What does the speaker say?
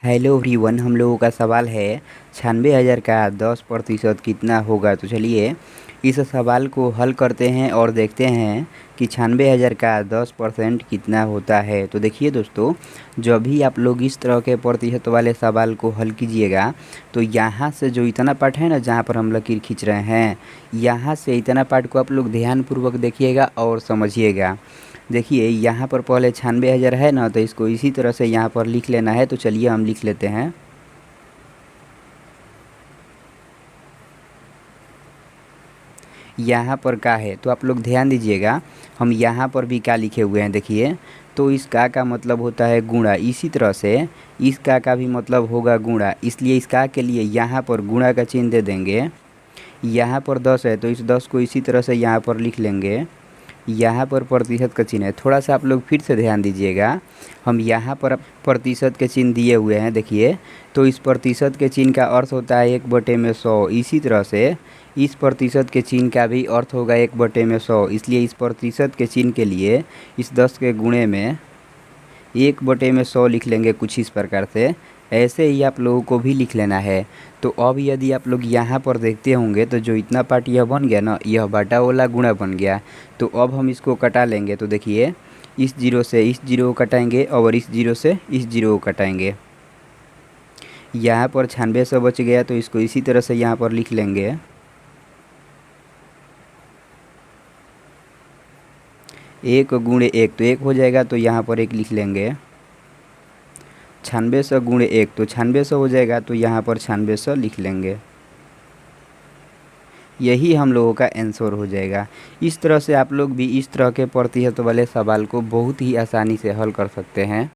Hello everyone, हम लोगों का सवाल है 96,000 का 10% कितना होगा। तो चलिए इस सवाल को हल करते हैं और देखते हैं कि 96,000 का 10% कितना होता है। तो देखिए दोस्तों, जब भी आप लोग इस तरह के प्रतिशत वाले सवाल को हल कीजिएगा तो यहाँ से जो इतना पार्ट है ना, जहाँ पर हम लकीर खींच रहे हैं, यहाँ से इतना पार्ट को आप लोग ध्यानपूर्वक देखिएगा और समझिएगा। देखिए यहाँ पर पहले 96,000 है ना, तो इसको इसी तरह से यहाँ पर लिख लेना है। तो चलिए हम लिख लेते हैं। यहाँ पर का है तो आप लोग ध्यान दीजिएगा, हम यहाँ पर भी का लिखे हुए हैं। देखिए तो इस का मतलब होता है गुणा, इसी तरह से इस का भी मतलब होगा गुणा, इसलिए इस का के लिए यहाँ पर गुणा का चिन्ह दे देंगे। यहाँ पर 10 है तो इस 10 को इसी तरह से यहाँ पर लिख लेंगे। यहाँ पर प्रतिशत का चिन्ह है, थोड़ा सा आप लोग फिर से ध्यान दीजिएगा। हम यहाँ पर प्रतिशत के चिन्ह दिए हुए हैं। देखिए तो इस प्रतिशत के चिन्ह का अर्थ होता है 1/100। इसी तरह से इस प्रतिशत के चिन्ह का भी अर्थ होगा 1/100, इसलिए इस प्रतिशत के चिन्ह के लिए इस 10 के गुणे में 1/100 लिख लेंगे कुछ इस प्रकार से। ऐसे ही आप लोगों को भी लिख लेना है। तो अब यदि आप लोग यहाँ पर देखते होंगे तो जो इतना पार्ट यह बन गया ना, यह बटा वाला गुणा बन गया। तो अब हम इसको कटा लेंगे। तो देखिए इस जीरो से इस जीरो को कटाएंगे और इस जीरो से इस जीरो को कटाएंगे। यहाँ पर 9600 बच गया, तो इसको इसी तरह से यहाँ पर लिख लेंगे। एक गुणे एक तो एक हो जाएगा, तो यहाँ पर एक लिख लेंगे। 9600 गुणे एक तो 9600 हो जाएगा, तो यहाँ पर 9600 लिख लेंगे। यही हम लोगों का आंसर हो जाएगा। इस तरह से आप लोग भी इस तरह के प्रतिशत वाले सवाल को बहुत ही आसानी से हल कर सकते हैं।